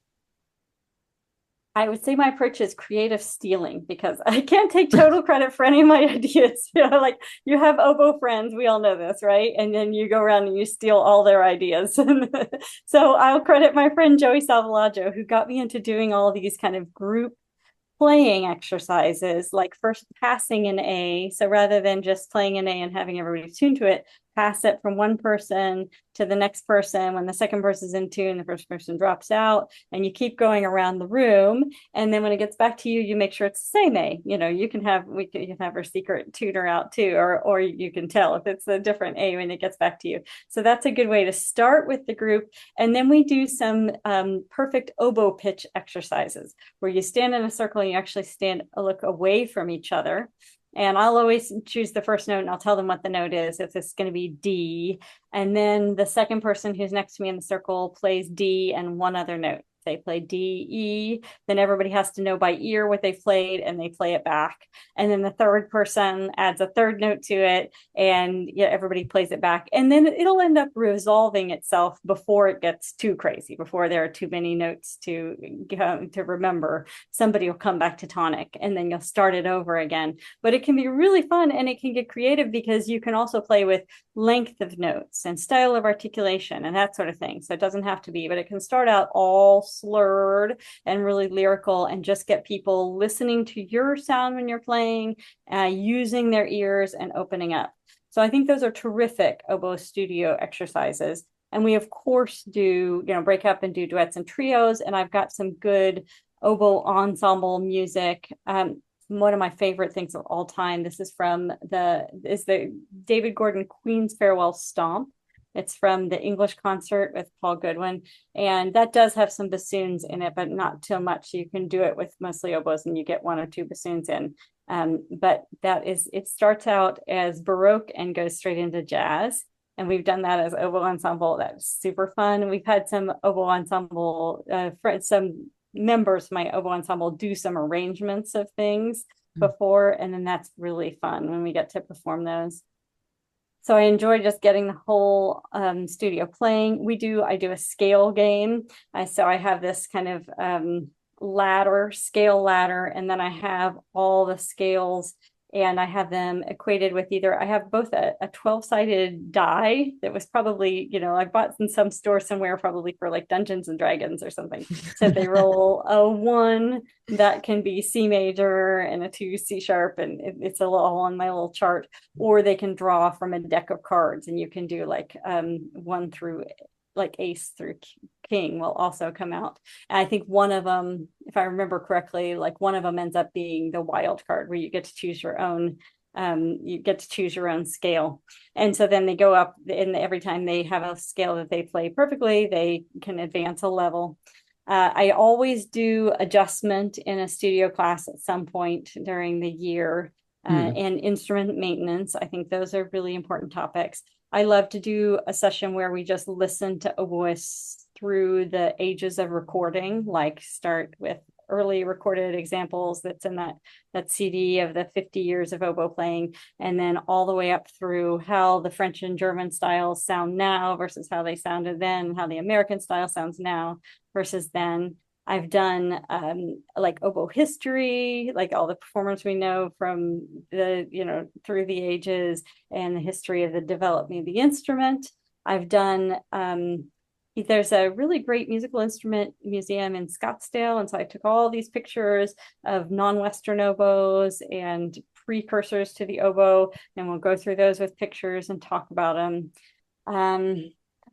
I would say my approach is creative stealing, because I can't take total credit for any of my ideas. Like, you have oboe friends, we all know this, right? And then you go around and you steal all their ideas. So I'll credit my friend Joey Salvalaggio, who got me into doing all these kind of group playing exercises, like first passing an A. So rather than just playing an A and having everybody tune to it, pass it from one person to the next person. When the second person's in tune, the first person drops out, and you keep going around the room. And then when it gets back to you, you make sure it's the same A. You can have our secret tutor out too, or you can tell if it's a different A when it gets back to you. So that's a good way to start with the group. And then we do some perfect oboe pitch exercises, where you stand in a circle and you actually look away from each other. And I'll always choose the first note, and I'll tell them what the note is, if it's going to be D. And then the second person who's next to me in the circle plays D and one other note. They play D, E, then everybody has to know by ear what they've played, and they play it back. And then the third person adds a third note to it, and everybody plays it back. And then it'll end up resolving itself before it gets too crazy, before there are too many notes to remember. Somebody will come back to tonic, and then you'll start it over again. But it can be really fun, and it can get creative, because you can also play with length of notes and style of articulation and that sort of thing. So it doesn't have to be, but it can start out all slurred and really lyrical, and just get people listening to your sound when you're playing, using their ears and opening up. So I think those are terrific oboe studio exercises. And we, of course, do, break up and do duets and trios. And I've got some good oboe ensemble music. One of my favorite things of all time, this is from the David Gordon Queen's Farewell Stomp. It's from the English concert with Paul Goodwin. And that does have some bassoons in it, but not too much. You can do it with mostly oboes, and you get one or two bassoons in. But it starts out as Baroque and goes straight into jazz. And we've done that as oboe ensemble. That's super fun. We've had some oboe ensemble, some members of my oboe ensemble do some arrangements of things before, and then that's really fun when we get to perform those. So I enjoy just getting the whole studio playing. I do a scale game. So I have this kind of scale ladder, and then I have all the scales, and I have them equated with I have both a 12-sided die that was probably, I bought in some store somewhere, probably for like Dungeons and Dragons or something. So if they roll a 1, that can be C major, and a 2 C sharp, and it's all on my little chart. Or they can draw from a deck of cards, and you can do like 1 through like ace through king will also come out. And I think one of them, if I remember correctly, like one of them ends up being the wild card, where you get to choose your own scale. And so then they go up, and every time they have a scale that they play perfectly, they can advance a level. I always do adjustment in a studio class at some point during the year, and instrument maintenance. I think those are really important topics. I love to do a session where we just listen to oboists through the ages of recording, like start with early recorded examples that's in that CD of the 50 years of oboe playing, and then all the way up through how the French and German styles sound now versus how they sounded then, how the American style sounds now versus then. I've done like oboe history, like all the performers we know from the, through the ages, and the history of the development of the instrument. I've done, there's a really great musical instrument museum in Scottsdale. And so I took all these pictures of non-Western oboes and precursors to the oboe, and we'll go through those with pictures and talk about them.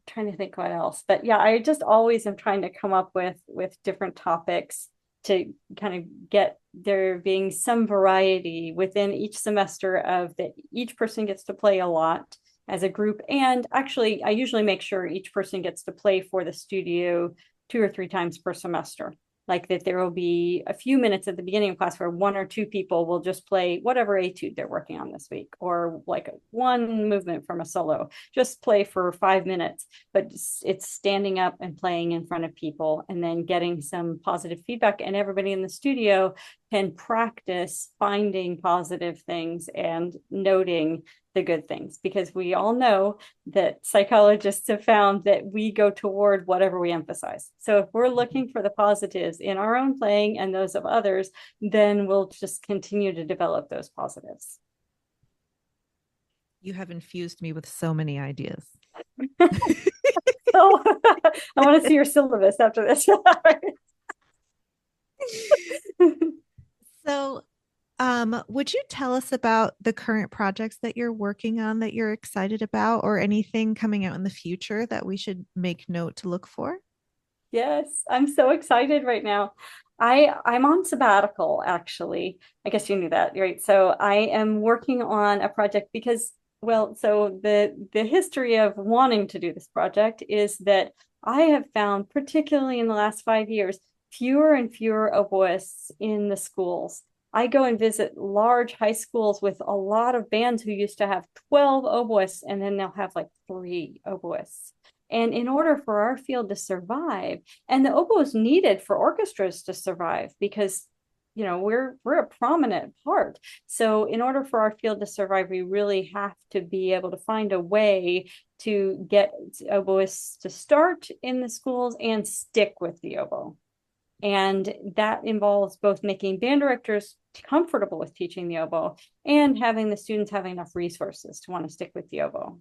Trying to think what else, but yeah, I just always am trying to come up with different topics to kind of get there being some variety within each semester, of that each person gets to play a lot as a group. And actually, I usually make sure each person gets to play for the studio 2 or 3 times per semester. Like that there will be a few minutes at the beginning of class where 1 or 2 people will just play whatever etude they're working on this week, or like one movement from a solo, just play for 5 minutes, but it's standing up and playing in front of people and then getting some positive feedback. And everybody in the studio can practice finding positive things and noting the good things, because we all know that psychologists have found that we go toward whatever we emphasize. So if we're looking for the positives in our own playing and those of others, then we'll just continue to develop those positives. You have infused me with so many ideas. So I want to see your syllabus after this. So, would you tell us about the current projects that you're working on that you're excited about, or anything coming out in the future that we should make note to look for? Yes, I'm so excited right now. I'm on sabbatical, actually. I guess you knew that, right? So I am working on a project because, well, so the history of wanting to do this project is that I have found, particularly in the last 5 years, fewer and fewer oboists in the schools. I go and visit large high schools with a lot of bands who used to have 12 oboists, and then they'll have like 3 oboists. And in order for our field to survive, and the oboe is needed for orchestras to survive, because we're a prominent part. So in order for our field to survive, we really have to be able to find a way to get oboists to start in the schools and stick with the oboe. And that involves both making band directors comfortable with teaching the oboe and having the students have enough resources to want to stick with the oboe.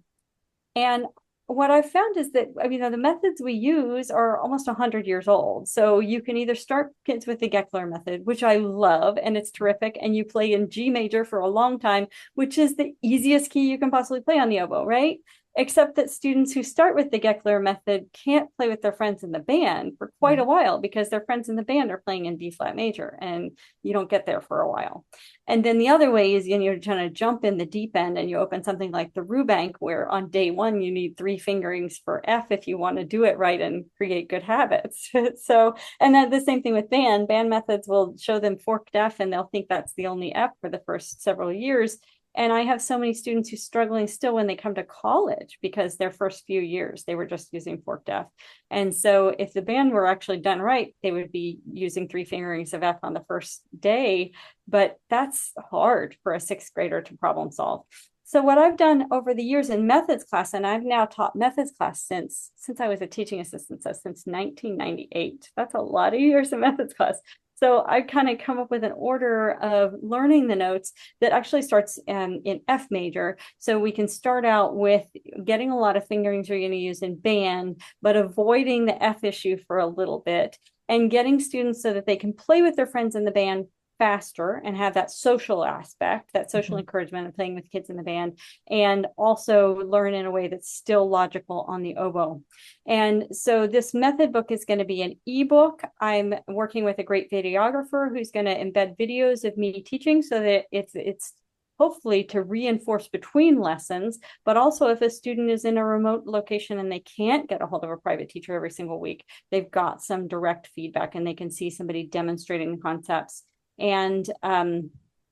And what I've found is that, the methods we use are almost 100 years old. So you can either start kids with the Geckler method, which I love, and it's terrific. And you play in G major for a long time, which is the easiest key you can possibly play on the oboe, right? Except that students who start with the Geckler method can't play with their friends in the band for quite a while, because their friends in the band are playing in B flat major, and you don't get there for a while. And then the other way is, you're trying to jump in the deep end, and you open something like the Rubank, where on day 1 you need 3 fingerings for F if you want to do it right and create good habits. So, and then the same thing with band methods will show them forked F, and they'll think that's the only F for the first several years. And I have so many students who are struggling still when they come to college, because their first few years they were just using forked F. And so if the band were actually done right, they would be using 3 fingerings of F on the first day. But that's hard for a 6th grader to problem solve. So what I've done over the years in methods class, and I've now taught methods class since I was a teaching assistant, so since 1998. That's a lot of years in methods class. So I kind of come up with an order of learning the notes that actually starts in F major. So we can start out with getting a lot of fingerings you're going to use in band, but avoiding the F issue for a little bit, and getting students so that they can play with their friends in the band faster and have that social aspect, that social encouragement of playing with kids in the band, and also learn in a way that's still logical on the oboe. And so this method book is going to be an ebook. I'm working with a great videographer who's going to embed videos of me teaching, so that it's hopefully to reinforce between lessons, but also if a student is in a remote location and they can't get a hold of a private teacher every single week, they've got some direct feedback and they can see somebody demonstrating the concepts. And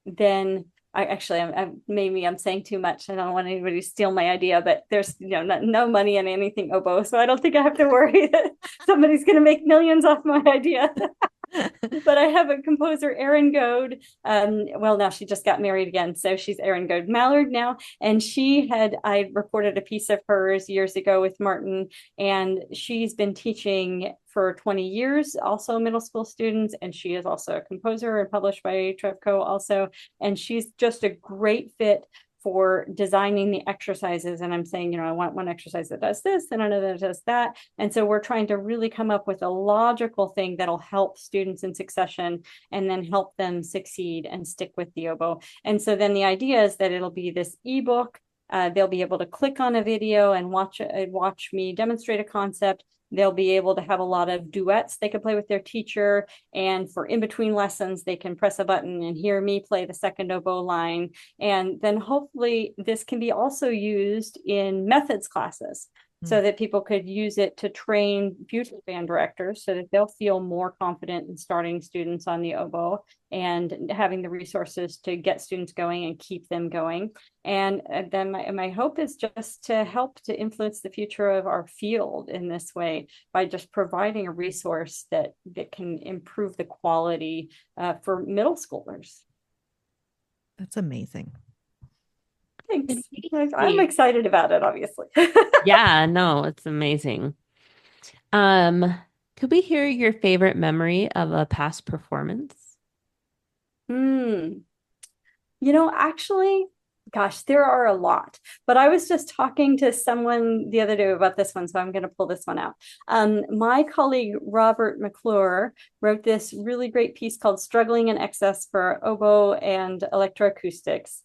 then I'm saying too much. I don't want anybody to steal my idea, but there's no money in anything oboe, so I don't think I have to worry that somebody's going to make millions off my idea. But I have a composer, Erin Goad. Well, now she just got married again, so she's Erin Goad Mallard now. And I recorded a piece of hers years ago with Martin, and she's been teaching for 20 years, also middle school students. And she is also a composer and published by Trevco also. And she's just a great fit for designing the exercises. And I'm saying, I want one exercise that does this and another that does that. And so we're trying to really come up with a logical thing that'll help students in succession and then help them succeed and stick with the oboe. And so then the idea is that it'll be this ebook. They'll be able to click on a video and watch me demonstrate a concept. They'll be able to have a lot of duets they can play with their teacher. And for in-between lessons, they can press a button and hear me play the second oboe line. And then hopefully this can be also used in methods classes so that people could use it to train future band directors so that they'll feel more confident in starting students on the oboe and having the resources to get students going and keep them going. And then my hope is just to help to influence the future of our field in this way by just providing a resource that can improve the quality for middle schoolers. That's amazing. Thanks. I'm excited about it, obviously. Yeah, no, it's amazing. Could we hear your favorite memory of a past performance? Actually, gosh, there are a lot. But I was just talking to someone the other day about this one, so I'm going to pull this one out. My colleague, Robert McClure, wrote this really great piece called Struggling in Excess for Oboe and Electroacoustics.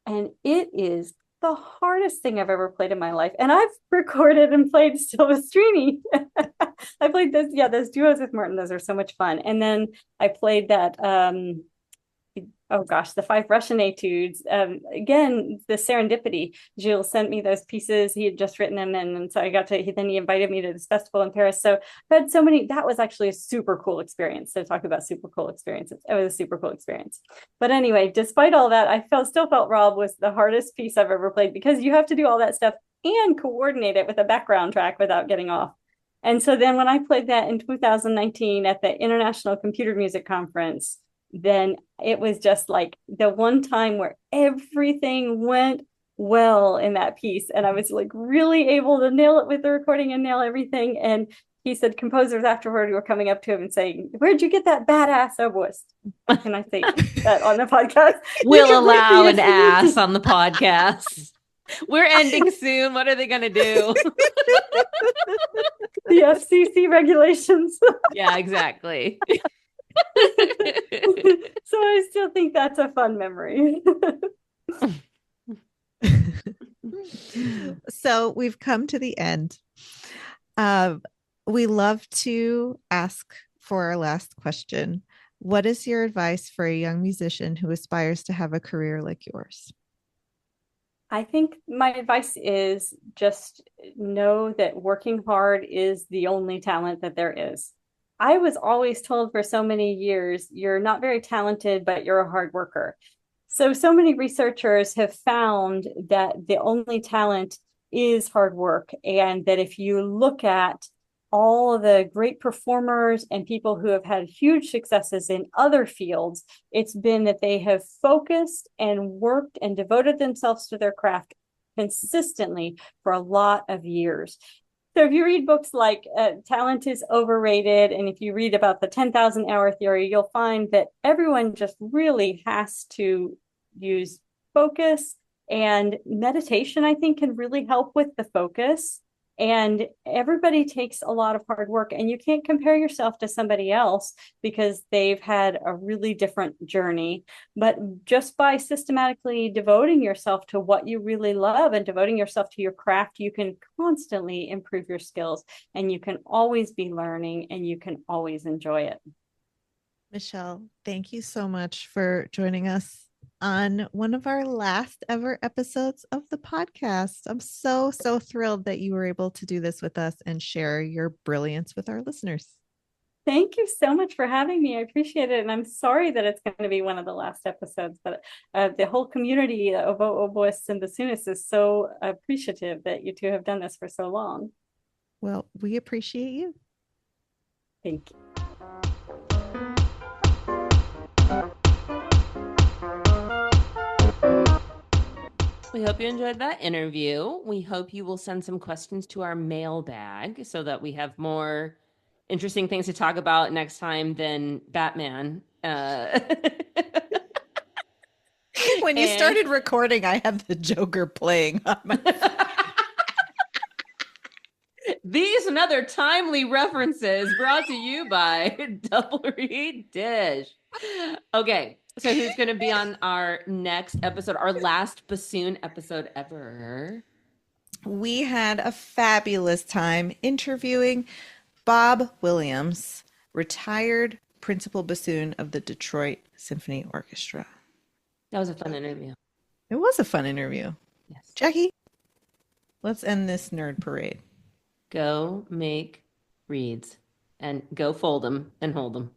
And it is the hardest thing I've ever played in my life. And I've recorded and played Silvestrini. I played those duos with Martin. Those are so much fun. And then I played that, the 5 Russian etudes. Again, the serendipity. Gilles sent me those pieces. He had just written them. And so then he invited me to this festival in Paris. So I've had so many, that was actually a super cool experience. So talk about super cool experiences. It was a super cool experience. But anyway, despite all that, I still felt Rob was the hardest piece I've ever played because you have to do all that stuff and coordinate it with a background track without getting off. And so then when I played that in 2019 at the International Computer Music Conference, then it was just like the one time where everything went well in that piece. And I was like really able to nail it with the recording and nail everything. And he said composers afterward were coming up to him and saying, "Where'd you get that badass oboist?" Can I say that on the podcast? We'll allow an ass on the podcast. We're ending soon. What are they going to do? The FCC regulations. Yeah, exactly. So I still think that's a fun memory. So we've come to the end. We love to ask for our last question. What is your advice for a young musician who aspires to have a career like yours? I think my advice is just know that working hard is the only talent that there is. I was always told for so many years, you're not very talented, but you're a hard worker. So many researchers have found that the only talent is hard work. And that if you look at all the great performers and people who have had huge successes in other fields, it's been that they have focused and worked and devoted themselves to their craft consistently for a lot of years. So if you read books like Talent is Overrated, and if you read about the 10,000 hour theory, you'll find that everyone just really has to use focus, and meditation, I think, can really help with the focus. And everybody takes a lot of hard work, and you can't compare yourself to somebody else because they've had a really different journey. But just by systematically devoting yourself to what you really love and devoting yourself to your craft, you can constantly improve your skills, and you can always be learning, and you can always enjoy it. Michele, thank you so much for joining us on one of our last ever episodes of the podcast. I'm so thrilled that you were able to do this with us and share your brilliance with our listeners. Thank you so much for having me. I appreciate it. And I'm sorry that it's going to be one of the last episodes, but the whole community of oboists and bassoonists is so appreciative that you two have done this for so long. Well, we appreciate you. Thank you. We hope you enjoyed that interview. We hope you will send some questions to our mailbag so that we have more interesting things to talk about next time than Batman. When you And started recording, I had the Joker playing on my these and other timely references brought to you by Double Reed Dish. Okay, so who's going to be on our next episode, our last bassoon episode ever? We had a fabulous time interviewing Bob Williams, retired principal bassoon of the Detroit Symphony Orchestra. That was a fun interview. It was a fun interview. Yes. Jackie, let's end this nerd parade. Go make reeds and go fold them and hold them.